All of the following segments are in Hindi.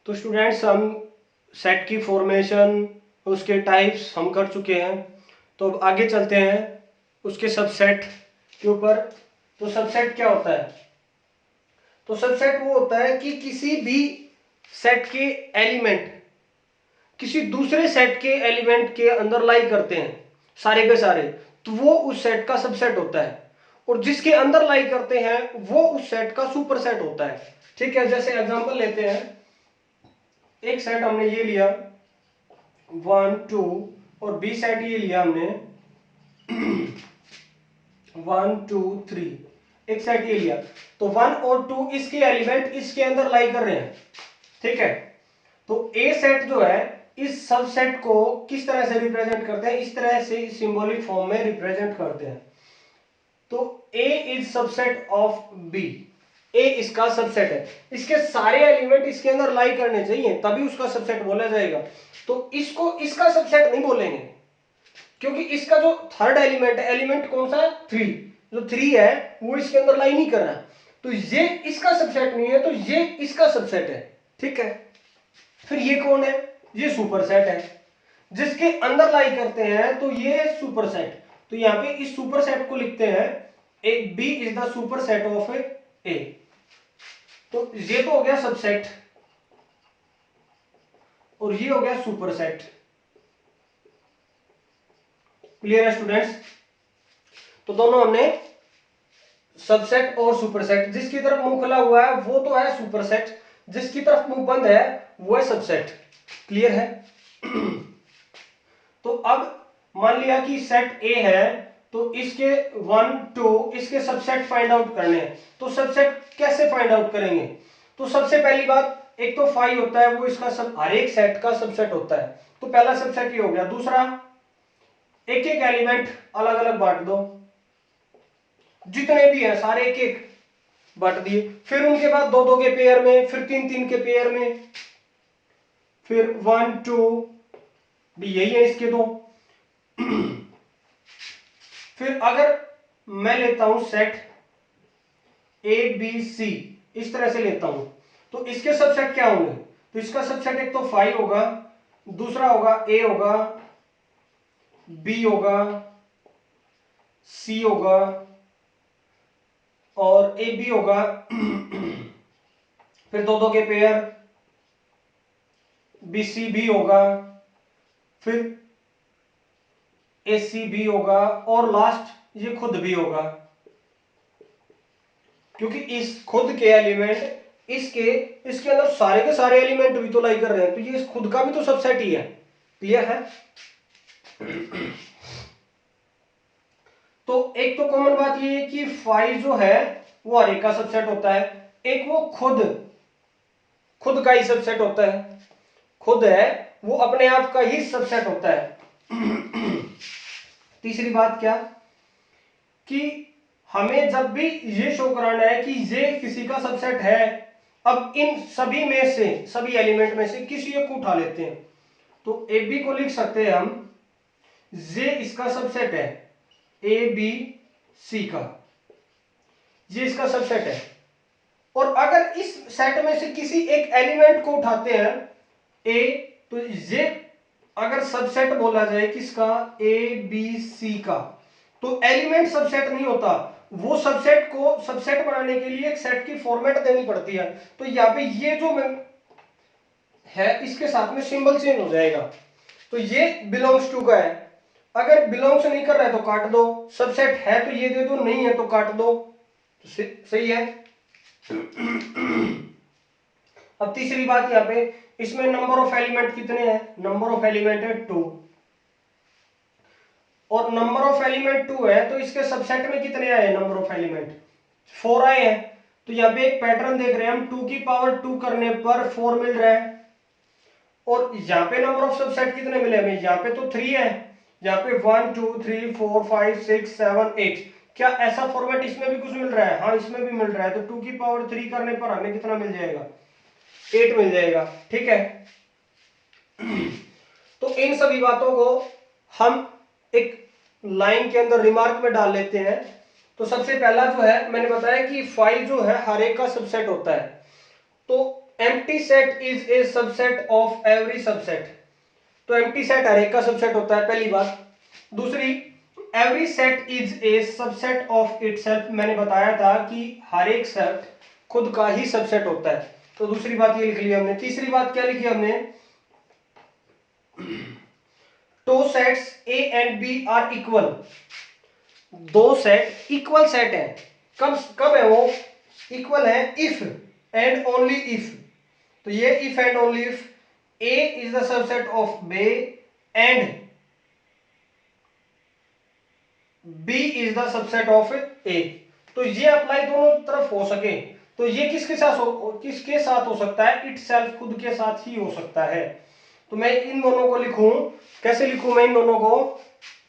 तो स्टूडेंट्स हम सेट की फॉर्मेशन, उसके टाइप्स हम कर चुके हैं। तो अब आगे चलते हैं उसके सबसेट के ऊपर। तो सबसेट क्या होता है? तो सबसेट वो होता है कि किसी भी सेट के एलिमेंट किसी दूसरे सेट के एलिमेंट के अंदर लाई करते हैं सारे के सारे, तो वो उस सेट का सबसेट होता है। और जिसके अंदर लाई करते हैं वो उस सेट का सुपरसेट होता है। ठीक है, जैसे एग्जांपल लेते हैं। एक सेट हमने ये लिया 1 2 और बी सेट ये लिया हमने 1 2 3। एक सेट ये लिया, तो 1 और 2 इसके एलिमेंट इसके अंदर लाई कर रहे हैं। ठीक है, तो ए सेट जो है इस सबसेट को किस तरह से रिप्रेजेंट करते हैं? इस तरह से सिंबॉलिक फॉर्म में रिप्रेजेंट करते हैं। तो ए इज सबसेट ऑफ बी, ए इसका सबसेट है। इसके सारे एलिमेंट इसके अंदर लाई करने चाहिए तभी उसका सबसेट बोला जाएगा। तो इसको इसका सबसेट नहीं बोलेंगे क्योंकि इसका जो थर्ड एलिमेंट है, एलिमेंट कौन सा है? 3। जो 3 है वो इसके अंदर लाई नहीं कर रहा, तो ये इसका सबसेट नहीं है, तो ये इसका सबसेट है। ठीक है, फिर ये कौन है? ये सुपरसेट है। जिसके अंदर लाई करते हैं तो ये सुपरसेट। तो यहां पे इस सुपरसेट को लिखते हैं A B is the superset of A. तो ये तो हो गया सबसेट और ये हो गया सुपरसेट। क्लियर है स्टूडेंट्स? तो दोनों हमने सबसेट और सुपरसेट, जिसकी तरफ मुंह खुला हुआ है वो तो है सुपरसेट, जिसकी तरफ मुंह बंद है वो है सबसेट। क्लियर है? तो अब मान लिया कि सेट ए है, तो इसके 1 2 इसके सबसेट फाइंड आउट करने हैं। तो सबसेट कैसे फाइंड आउट करेंगे? तो सबसे पहली बात, एक तो फाई होता है वो इसका सब हर एक सेट का सबसेट होता है। तो पहला सबसेट ये हो गया। दूसरा, एक एक एलिमेंट अलग अलग बांट दो, जितने भी हैं सारे एक एक बांट दिए। फिर उनके बाद दो दो के पेयर में, फिर तीन तीन के पेयर में, फिर 1 2 भी यही है इसके दो। फिर अगर मैं लेता हूं सेट ए बी सी, इस तरह से लेता हूं, तो इसके सबसेट क्या होंगे? तो इसका सबसेट एक तो 5 होगा, दूसरा होगा ए होगा, बी होगा, सी होगा और ए बी होगा। फिर दो दो के पेयर बी सी बी होगा, फिर ए सी बी होगा और लास्ट ये खुद भी होगा, क्योंकि इस खुद के एलिमेंट इसके इसके अंदर सारे के सारे एलिमेंट भी तो लाई कर रहे हैं, तो ये खुद का भी तो सबसेट ही है। क्लियर है? तो एक तो कॉमन बात ये है कि 5 जो है वो हर एक का सबसेट होता है। एक वो खुद खुद का ही सबसेट होता है, खुद है वो अपने आप का ही सबसेट होता है। तीसरी बात क्या कि हमें जब भी ये शो कराना है कि ये किसी का सबसेट है, अब इन सभी में से, सभी एलिमेंट में से किसी एक को उठा लेते हैं। तो ए बी को लिख सकते हैं हम, ये इसका सबसेट है, ए बी सी का, ये इसका सबसेट है। और अगर इस सेट में से किसी एक एलिमेंट को उठाते हैं ए, तो ये अगर सबसेट बोला जाए किसका? ए बी सी का, तो एलिमेंट सबसेट नहीं होता, वो सबसेट को सबसेट बनाने के लिए एक सेट की फॉर्मेट देनी पड़ती है। तो यहां पे ये जो है इसके साथ में सिंबल चेंज हो जाएगा। तो ये बिलोंग्स टू का है, अगर बिलोंग्स नहीं कर रहा है तो काट दो, सबसेट है तो ये दे दो, नहीं है तो काट दो। तो सही है। अब तीसरी बात यहां पे, इसमें नंबर ऑफ एलिमेंट कितने हैं? नंबर ऑफ एलिमेंट है 2, और नंबर ऑफ एलिमेंट 2 है तो इसके सबसेट में कितने आए? नंबर ऑफ एलिमेंट 4 आए हैं। तो यहां पे एक पैटर्न देख रहे हैं हम, 2 की पावर 2 करने पर 4 मिल रहा है। और यहाँ पे नंबर ऑफ सबसेट कितने मिले हमें? यहाँ पे तो 3 है, यहाँ पे 1 2 3 4 5 6 7 8। क्या ऐसा फॉर्मेट इसमें भी कुछ मिल रहा है? हाँ, इसमें भी मिल रहा है। तो 2 की पावर 3 करने पर हमें कितना मिल जाएगा? 8 मिल जाएगा। ठीक है, तो इन सभी बातों को हम एक लाइन के अंदर रिमार्क में डाल लेते हैं। तो सबसे पहला जो है मैंने बताया कि 5 जो है हर एक का सबसेट होता है। तो empty set is a subset of every subset. तो एम्प्टी सेट हर एक का सबसेट होता है, पहली बात। दूसरी, every set is a subset of itself. मैंने बताया था कि हर एक सेट खुद का ही सबसेट होता है। तो दूसरी बात ये लिख लिया हमने। तीसरी बात क्या लिखी हमने, two sets A and B are equal. दो सेट इक्वल सेट है। कब कब है वो इक्वल है? If and only if. तो ये if and only if A is the subset of B and B is the subset of A. तो ये अप्लाई दोनों तरफ हो सके तो ये किसके साथ हो सकता है? इटसेल्फ, खुद के साथ ही हो सकता है। तो मैं इन दोनों को लिखूं, कैसे लिखूं मैं इन दोनों को?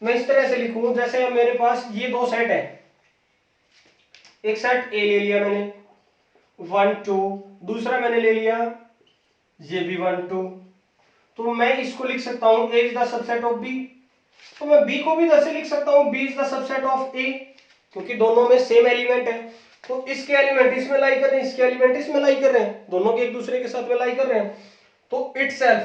मैं इस तरह से लिखूं जैसे मेरे पास ये दो सेट है। एक सेट ए ले लिया मैंने 1 2, दूसरा मैंने ले लिया ये भी 1 2। तो मैं इसको लिख सकता हूं A is the subset of B. तो मैं बी को भी ऐसे लिख सकता हूं B is the subset of A, क्योंकि दोनों में सेम एलिमेंट है। तो इसके एलिमेंट इसमें लाई कर रहे हैं, इसके एलिमेंट इसमें लाई कर रहे हैं, दोनों के एक दूसरे के साथ में लाई कर रहे हैं। तो इटसेल्फ,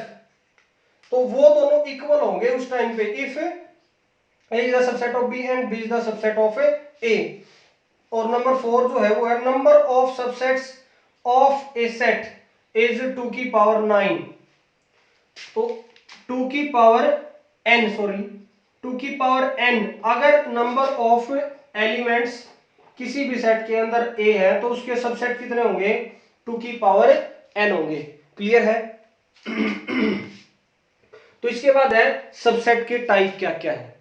तो वो दोनों इक्वल होंगे उस टाइम पे if A is the subset of B and B is the subset of A. और नंबर 4 जो है वो है number of subsets of a set is 2 की पावर 9। तो 2 की पावर n, सॉरी 2 की पावर n, अगर नंबर ऑफ एलिमेंट्स किसी भी सेट के अंदर a है तो उसके सबसेट कितने होंगे? 2 की पावर n होंगे। क्लियर है? तो इसके बाद है सबसेट के टाइप क्या क्या है।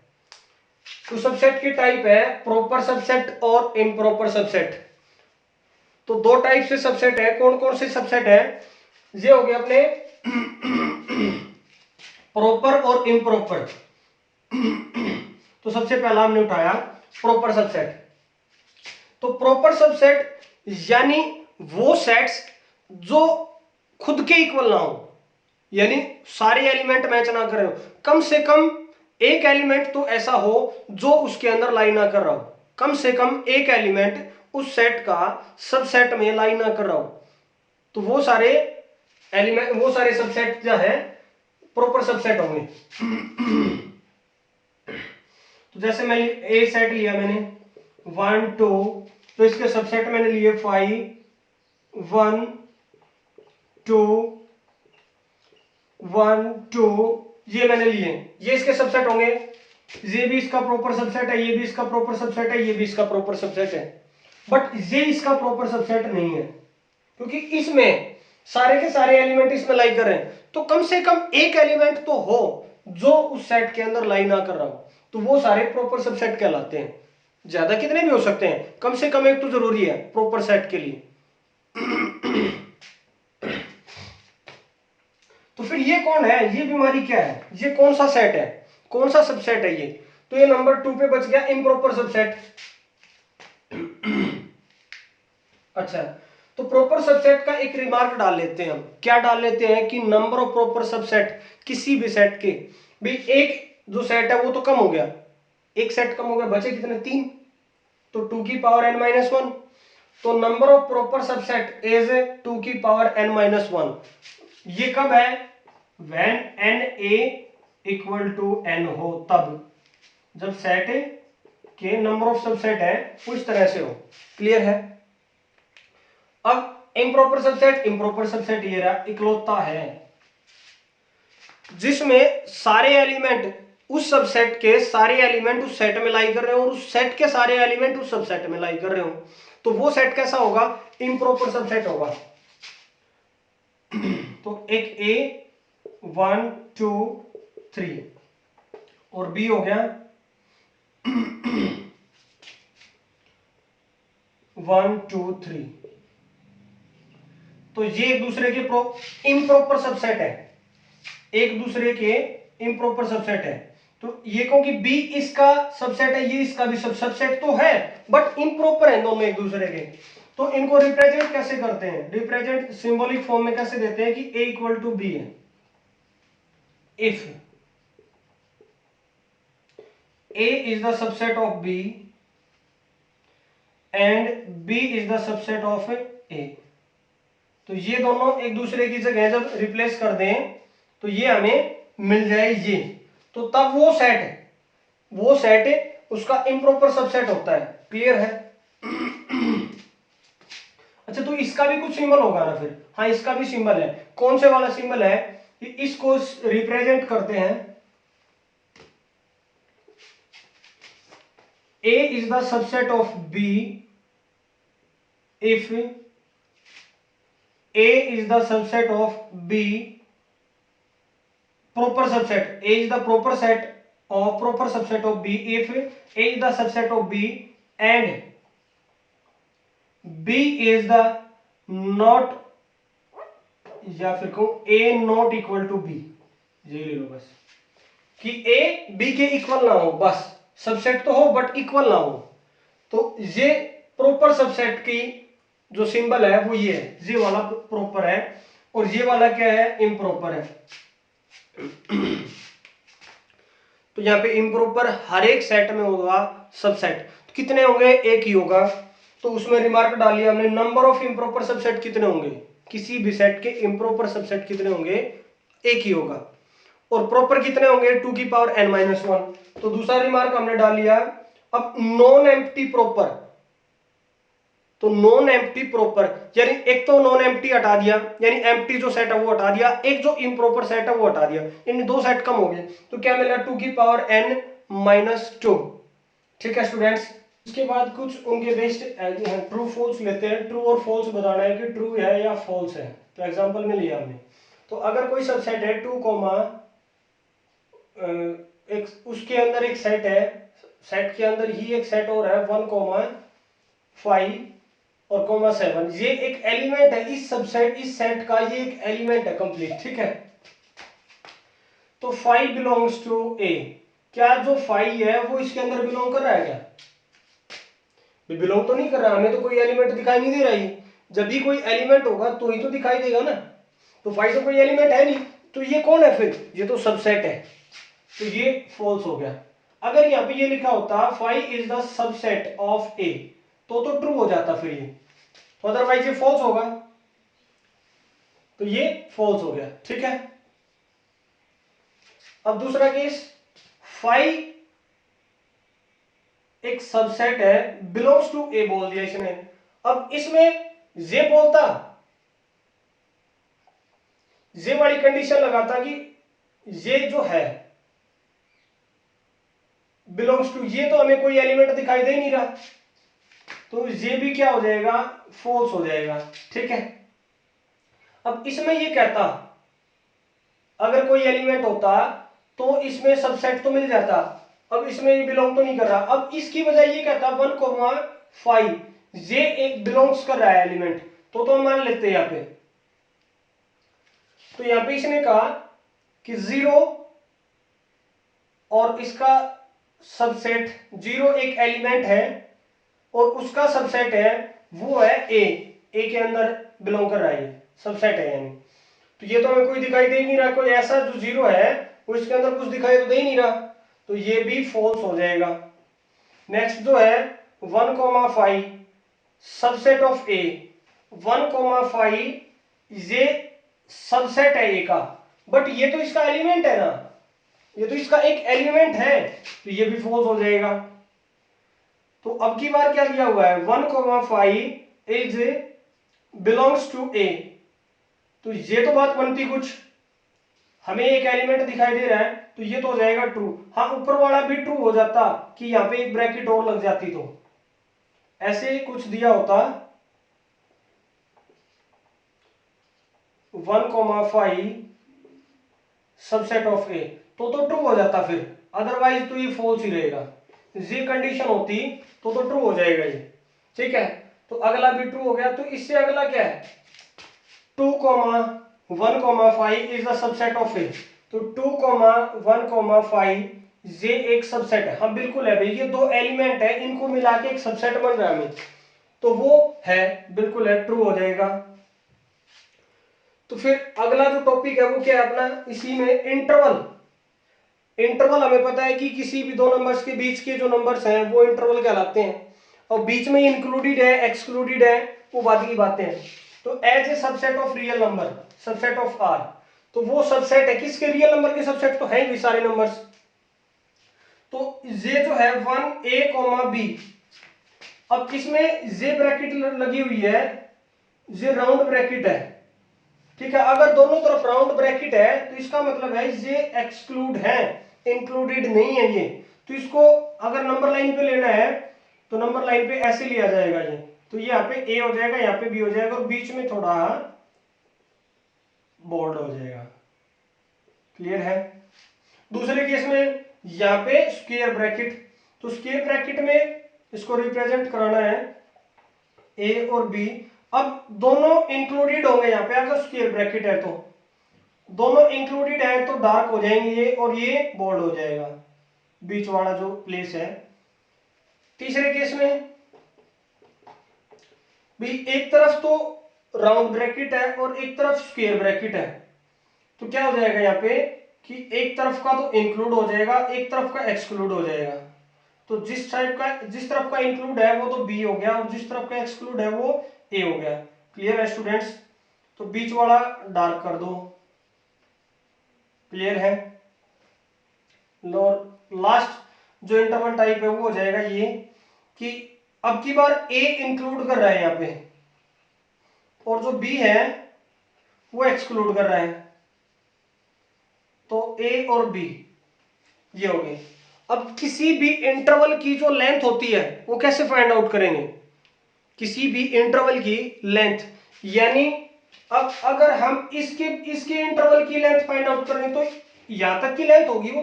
तो सबसेट की टाइप है प्रॉपर सबसेट और इम्प्रॉपर सबसेट। तो दो टाइप से सबसेट है। कौन कौन से सबसेट है? ये हो गए अपने प्रॉपर और इम्प्रॉपर। तो सबसे पहला हमने उठाया प्रॉपर सबसेट। तो प्रॉपर सबसेट यानी वो सेट्स जो खुद के इक्वल ना हो, यानी सारे एलिमेंट मैच ना कर रहे हो, कम से कम एक एलिमेंट तो ऐसा हो जो उसके अंदर लाई ना कर रहा हो, कम से कम एक एलिमेंट उस सेट का सबसेट में लाई ना कर रहा हो। तो वो सारे एलिमेंट, वो सारे सबसेट जो है प्रॉपर सबसेट होंगे। तो जैसे मैं ए सेट लिया मैंने 1 2, तो इसके सबसेट मैंने लिए 5 1 2 1 2, ये मैंने लिए, ये इसके सबसेट होंगे। ये भी इसका प्रॉपर सबसेट है, ये भी इसका प्रॉपर सबसेट है, ये भी इसका प्रॉपर सबसेट है। बट ये इसका प्रॉपर सबसेट नहीं है, क्योंकि इसमें सारे के सारे एलिमेंट इसमें लाई कर रहे हैं। तो कम से कम एक एलिमेंट तो हो जो उस सेट के अंदर लाई ना कर रहा हो, तो वो सारे प्रॉपर सबसेट कहलाते हैं। ज्यादा कितने भी हो सकते हैं, कम से कम एक तो जरूरी है प्रॉपर सेट के लिए। तो फिर ये कौन है, ये बीमारी क्या है, ये कौन सा सेट है, कौन सा सबसेट है ये? तो ये नंबर 2 पे बच गया इम्प्रॉपर सबसेट। अच्छा, तो प्रॉपर सबसेट का एक रिमार्क डाल लेते हैं हम। क्या डाल लेते हैं कि नंबर ऑफ प्रॉपर सबसेट किसी भी सेट के, भी एक जो सेट है वो तो कम हो गया, एक सेट कम हो गया, बचे कितने? 3। तो 2 की पावर n-1। तो number of proper subset is 2 की पावर n-1। ये कब है? when na equal to n हो, तब जब सेट के नंबर ऑफ सबसेट है वो इस तरह से हो। क्लियर है? अब इम्प्रॉपर सबसेट, इम्प्रॉपर सबसेट ये रहा, इकलौता है जिसमें सारे एलिमेंट उस सबसेट के सारे एलिमेंट उस सेट में लाई कर रहे हो और उस सेट के सारे एलिमेंट उस सबसेट में लाई कर रहे हो। तो वो सेट कैसा होगा? इम्प्रॉपर सबसेट होगा। तो एक ए 1 2 3 और बी हो गया 1 2 3। तो ये एक दूसरे के इम्प्रॉपर सबसेट है, एक दूसरे के इम्प्रॉपर सबसेट है। तो ये क्योंकि बी इसका सबसेट है, ये इसका भी सबसेट तो है, बट इम्प्रॉपर है दोनों एक दूसरे के। तो इनको रिप्रेजेंट कैसे करते हैं? रिप्रेजेंट सिंबॉलिक फॉर्म में कैसे देते हैं कि a इक्वल टू बी है। If a is the subset of b and b is the subset of a, तो ये दोनों एक दूसरे की जगह जब रिप्लेस कर दें तो ये हमें मिल जाए ये, तो तब वो सेट उसका इम्प्रॉपर सबसेट होता है। क्लियर है? अच्छा, तो इसका भी कुछ सिंबल होगा ना फिर? हाँ, इसका भी सिंबल है। कौन से वाला सिंबल है? इसको रिप्रेजेंट करते हैं, A is the subset of B if A is the subset of B, proper subset, A is the proper subset of B if A is the subset of B and B is the not, या फिर कहूं A not equal to B, ये ले लो बस, कि A B के इक्वल ना हो, बस सबसेट तो हो बट इक्वल ना हो। तो ये प्रॉपर सबसेट की जो सिंबल है वो ये है, ये वाला प्रॉपर है और ये वाला क्या है? इम्प्रॉपर है। तो यहाँ पे इम्प्रॉपर हर एक सेट में होगा सबसेट, तो कितने होंगे? एक ही होगा। तो उसमें रिमार्क डाल लिया हमने, नंबर ऑफ इम्प्रॉपर सबसेट कितने होंगे? किसी भी सेट के इम्प्रॉपर सबसेट कितने होंगे? एक ही होगा। और प्रॉपर कितने होंगे? 2 की पावर n-1। तो दूसरा रिमार्क हमने डाल लिया। अब नॉन एम्प्टी प्रॉपर, तो नॉन एम्प्टी प्रॉपर यानी एक तो नॉन एम्प्टी हटा दिया, यानी एम्प्टी जो सेट है वो हटा दिया, एक जो इम्प्रॉपर सेट है वो हटा दिया, इन दो सेट कम हो गए, तो क्या मिला? 2 की पावर n-2। ठीक है स्टूडेंट्स? इसके बाद कुछ उनके बेस्ड ट्रू फॉल्स लेते हैं। ट्रू और फॉल्स बताना है कि ट्रू है या फॉल्स है। तो एग्जांपल में लिया हमने, तो अगर कोई सबसेट है 2, एक उसके अंदर एक सेट है, सेट के अंदर ही एक सेट और है 1,5 और 7, ये एक एलिमेंट है इस सबसेट, इस सेट का ये एक एलिमेंट है कंप्लीट। ठीक है, तो 5 बिलोंग्स टू ए। क्या जो 5 है वो इसके अंदर बिलोंग कर रहा है? क्या बिलोंग तो नहीं कर रहा, हमें तो कोई एलिमेंट दिखाई नहीं दे रहा है। जब भी कोई एलिमेंट होगा तो ही तो दिखाई देगा ना, तो 5 तो कोई एलिमेंट है नहीं, तो ये कौन है फिर? ये तो सबसेट है, तो ये फॉल्स हो गया। अगर यहाँ पे ये लिखा होता 5 is the subset of A, तो ट्रू हो जाता फिर ये, तो अदरवाइज ये फॉल्स होगा, तो ये फॉल्स हो गया। ठीक है, अब दूसरा केस, 5 एक सबसेट है, बिलोंग्स टू ए बोल दिया इसने। अब इसमें ये बोलता, ये वाली कंडीशन लगाता कि ये जो है बिलोंग्स टू, ये तो हमें कोई एलिमेंट दिखाई दे नहीं रहा, तो ये भी क्या हो जाएगा? फॉल्स हो जाएगा। ठीक है, अब इसमें ये कहता अगर कोई एलिमेंट होता तो इसमें सबसेट तो मिल जाता, अब इसमें ये बिलोंग तो नहीं कर रहा। अब इसकी बजाय ये कहता 1,5 ये एक बिलोंग्स कर रहा है एलिमेंट, तो हम मान लेते हैं यहाँ पे। तो यहाँ पे इसने कहा कि 0 और इसका सबसेट 0 एक एलिमेंट है और उसका सबसेट है वो है ए के अंदर बिलोंग कर रहा है, ये सबसेट है यानी। तो ये तो हमें कोई दिखाई दे ही नहीं रहा, कोई ऐसा जो 0 है वो इसके अंदर कुछ दिखाई तो दे ही नहीं रहा, तो ये भी फॉल्स हो जाएगा। नेक्स्ट जो है 1,5 सबसेट ऑफ ए, 1,5 ये सबसेट है ए का, बट ये तो इसका एलिमेंट है ना, ये तो इसका एक एलिमेंट है, तो ये भी फॉल्स हो जाएगा। तो अब की बार क्या दिया हुआ है? 1,5 इज बिलोंग्स टू ए, तो ये तो बात बनती कुछ, हमें एक एलिमेंट दिखाई दे रहा है तो ये तो हो जाएगा ट्रू। हाँ, ऊपर वाला भी ट्रू हो जाता कि यहाँ पे एक ब्रैकेट और लग जाती, तो ऐसे कुछ दिया होता 1,5 सबसेट ऑफ ए, तो ट्रू हो जाता फिर, अदरवाइज तो ये फॉल्स ही रहेगा। ये कंडीशन होती तो ट्रू हो जाएगा ये। ठीक है, तो अगला भी ट्रू हो गया। तो इससे अगला क्या है? 2,1,5 is the subset of A, तो 2,1,5 ये एक सबसेट है। हाँ बिल्कुल है भाई, ये दो एलिमेंट है, इनको मिला के एक सबसेट बन रहा है हमें, तो वो है, बिल्कुल है, ट्रू हो जाएगा। तो फिर अगला जो टॉपिक है वो क्या है अपना, इसी में इंटरवल। इंटरवल हमें पता है कि किसी भी दो नंबर्स के बीच के जो नंबर्स हैं वो इंटरवल कहलाते हैं, और बीच में इंक्लूडेड है एक्सक्लूडेड है वो बाद की बातें हैं। तो as a subset of real number, subset of R, तो वो सबसेट है किसके, रियल नंबर के सबसेट तो है भी सारे नंबर्स। तो ये जो है 1a, b, अब इसमें जे ब्रैकेट लगी हुई है, ये राउंड ब्रैकेट है, ठीक है। अगर दोनों तरफ राउंड ब्रैकेट है तो इसका मतलब है ये एक्सक्लूड है, इंक्लूडेड नहीं है ये। तो इसको अगर नंबर लाइन पे लेना है तो नंबर लाइन पे ऐसे लिया जाएगा ये, तो यहाँ पे ए हो जाएगा, यहाँ पे बी हो जाएगा, और बीच में थोड़ा बोल्ड हो जाएगा। क्लियर है। दूसरे केस में यहाँ पे स्क्वायर ब्रैकेट, तो स्क्वायर ब्रैकेट में इसको रिप्रेजेंट कराना है ए और बी। अब दोनों इंक्लूडेड होंगे यहाँ पे, अगर स्क्वायर ब्रैकेट है तो दोनों इंक्लूडेड है तो डार्क हो जाएंगे ये, और ये बोल्ड हो जाएगा बीच वाला जो प्लेस है। तीसरे केस में भी एक तरफ तो राउंड ब्रैकेट है और एक तरफ स्क्वायर ब्रैकेट है, तो क्या हो जाएगा यहाँ पे कि एक तरफ का तो इंक्लूड हो जाएगा, एक तरफ का एक्सक्लूड हो जाएगा। तो जिस तरफ का इंक्लूड है वो तो बी हो गया, और जिस तरफ का एक्सक्लूड है वो ए हो गया। क्लियर है स्टूडेंट्स। तो बीच वाला डार्क कर दो। क्लियर है। और लास्ट जो इंटरवल टाइप है वो हो जाएगा ये कि अब की बार ए इंक्लूड कर रहा है यहाँ पे, और जो बी है वो एक्सक्लूड कर रहा है, तो ए और बी ये हो गए। अब किसी भी इंटरवल की जो लेंथ होती है वो कैसे फाइंड आउट करेंगे, किसी भी इंटरवल की लेंथ, यानी अब अगर हम इसके इंटरवल की लेंथ फाइंड आउट करें तो यहां तक की लेंथ होगी वो,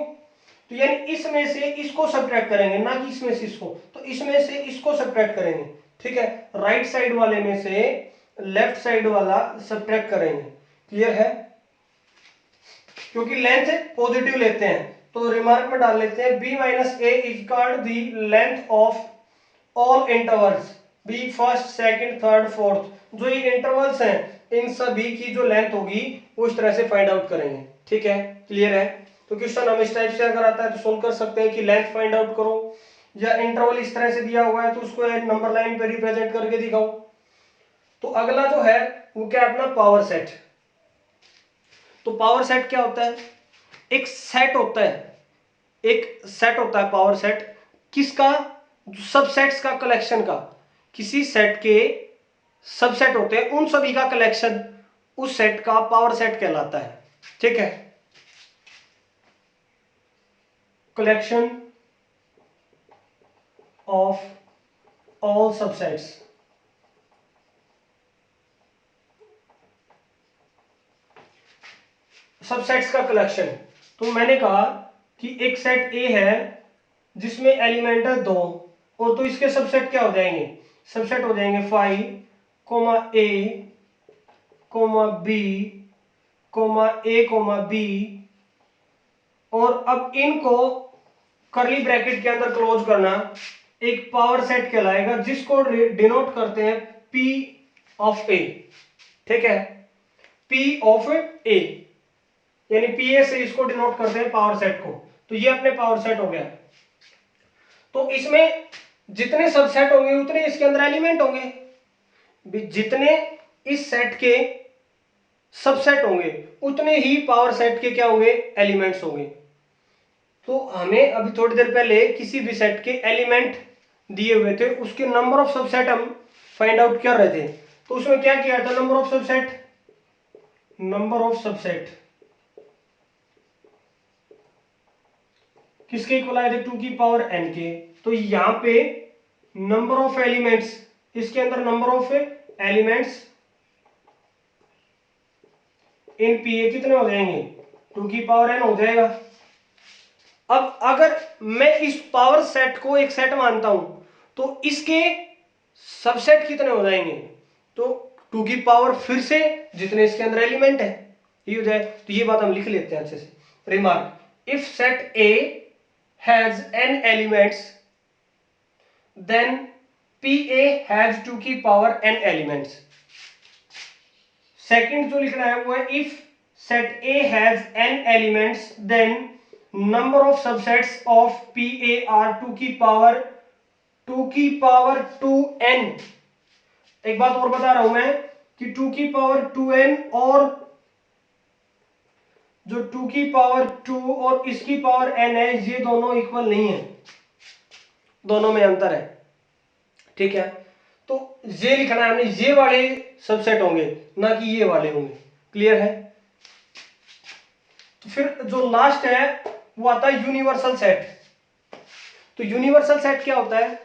तो यानी इसमें से इसको सब्ट्रैक्ट करेंगे, ना कि इसमें से इसको, तो इसमें से इसको सब्ट्रैक्ट करेंगे। ठीक है, राइट साइड वाले में से लेफ्ट साइड वाला सब्ट्रैक्ट करेंगे। क्लियर है। क्योंकि लेंथ पॉजिटिव लेते हैं तो रिमार्क में डाल लेते हैं B minus A is called the length of all intervals, B first second third fourth, जो ये इंटरवल्स हैं इन सभी की जो लेंथ होगी वो इस तरह से फाइंड आउट करेंगे। ठीक है, क्लियर है। तो क्वेश्चन हम इस टाइप से अगर आता है तो सोल्व कर सकते हैं कि लेंथ फाइंड आउट करो, या इंटरवल इस तरह से दिया हुआ है तो उसको नंबर लाइन पे रिप्रेजेंट करके दिखाओ। तो अगला जो है वो क्या है, अपना पावर सेट। तो पावर सेट क्या होता है, एक सेट होता है, एक सेट होता है पावर सेट, किसका, सबसेट्स का कलेक्शन का, किसी सेट के सबसेट होते हैं उन सभी का कलेक्शन, उस सेट का पावर सेट कहलाता है। ठीक है, collection of all subsets, subsets का कलेक्शन। तो मैंने कहा कि एक सेट ए है जिसमें एलिमेंट है 2, और तो इसके सबसेट क्या हो जाएंगे, सबसेट हो जाएंगे 5, ए, बी, ए, बी, और अब इनको करली ब्रैकेट के अंदर क्लोज करना एक पावर सेट कहलाएगा, जिसको डिनोट करते हैं पी ऑफ ए। ठीक है, पी ऑफ ए, यानी पी ए से इसको डिनोट करते हैं पावर सेट को। तो ये अपने पावर सेट हो गया। तो इसमें जितने सबसेट होंगे उतने इसके अंदर एलिमेंट होंगे, जितने इस सेट के सबसेट होंगे उतने ही पावर सेट के क्या होंगे, एलिमेंट्स होंगे। तो हमें अभी थोड़ी देर पहले किसी भी सेट के एलिमेंट दिए हुए थे, उसके नंबर ऑफ सबसेट हम फाइंड आउट कर रहे थे। तो उसमें क्या किया था, number of subset, number of subset किसके इक्वल आए थे, 2 की पावर n के। तो यहां पे नंबर ऑफ एलिमेंट्स, इसके अंदर number of elements in P A कितने हो जाएंगे, 2 की पावर n हो जाएगा। अब अगर मैं इस पावर सेट को एक सेट मानता हूं तो इसके सबसेट कितने हो जाएंगे, तो 2 की पावर फिर से जितने इसके अंदर एलिमेंट है ये हो जाए। तो ये बात हम लिख लेते हैं अच्छे से। Remark, if set A has n elements then PA has 2 की पावर n elements। सेकंड जो लिखना है वो है if set A has n elements then number of subsets of PA are 2 की पावर 2n। एक बात और बता रहा हूं मैं कि 2 की पावर 2n और जो 2 की पावर 2 और इसकी पावर n है, ये दोनों इक्वल नहीं है, दोनों में अंतर है। ठीक है, तो ये लिखना है हमने, ये वाले सबसेट होंगे ना कि ये वाले होंगे। क्लियर है? तो फिर जो लास्ट है वो आता है यूनिवर्सल सेट। तो यूनिवर्सल सेट क्या होता है?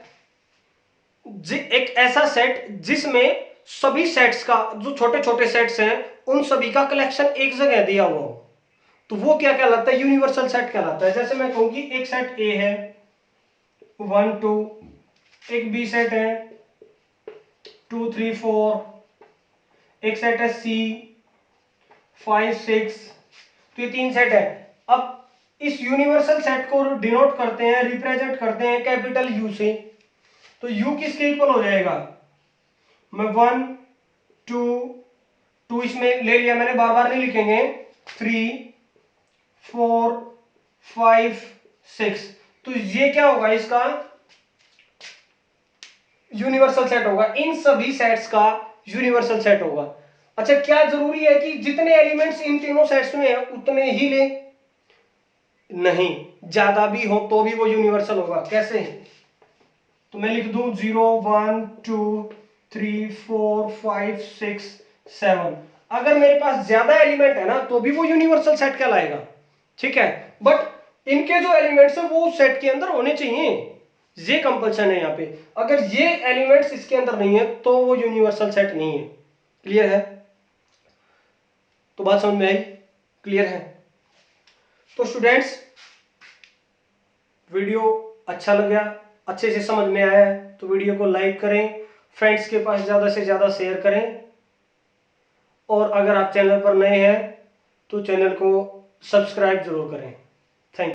एक ऐसा सेट जिसमें सभी सेट्स का, जो छोटे छोटे सेट्स हैं उन सभी का कलेक्शन एक जगह दिया हुआ हो, तो वो क्या कहलाता है? यूनिवर्सल सेट कहलाता है। जैसे मैं कहूं कि एक सेट ए है 1 2, एक बी सेट है 2 3 4, एक सेट है सी 5 6, तो ये 3 सेट है। अब इस यूनिवर्सल सेट को डिनोट करते हैं, रिप्रेजेंट करते हैं कैपिटल यू से। तो यू किसके इक्वल हो जाएगा? मैं 1 2 इसमें ले लिया मैंने, बार बार नहीं लिखेंगे, 3 4 5 6, तो ये क्या होगा? इसका यूनिवर्सल सेट होगा, इन सभी सेट्स का यूनिवर्सल सेट होगा। अच्छा, क्या जरूरी है कि जितने एलिमेंट्स इन तीनों सेट्स में है उतने ही ले? नहीं, ज्यादा भी हो तो भी वो यूनिवर्सल होगा। कैसे? तो मैं लिख दूं 0 1 2 3 4 5 6 7। अगर मेरे पास ज्यादा एलिमेंट है ना तो भी वो यूनिवर्सल सेट कहलाएगा। ठीक है, बट इनके जो एलिमेंट्स है वो सेट के अंदर होने चाहिए, ये कंपल्सन है यहाँ पे। अगर ये एलिमेंट्स इसके अंदर नहीं है तो वो यूनिवर्सल सेट नहीं है। क्लियर है? तो बात समझ में आई? क्लियर है? तो स्टूडेंट्स, वीडियो अच्छा लगा, अच्छे से समझ में आया है तो वीडियो को लाइक करें, फ्रेंड्स के पास ज़्यादा से ज़्यादा शेयर करें, और अगर आप चैनल पर नए हैं तो चैनल को सब्सक्राइब जरूर करें।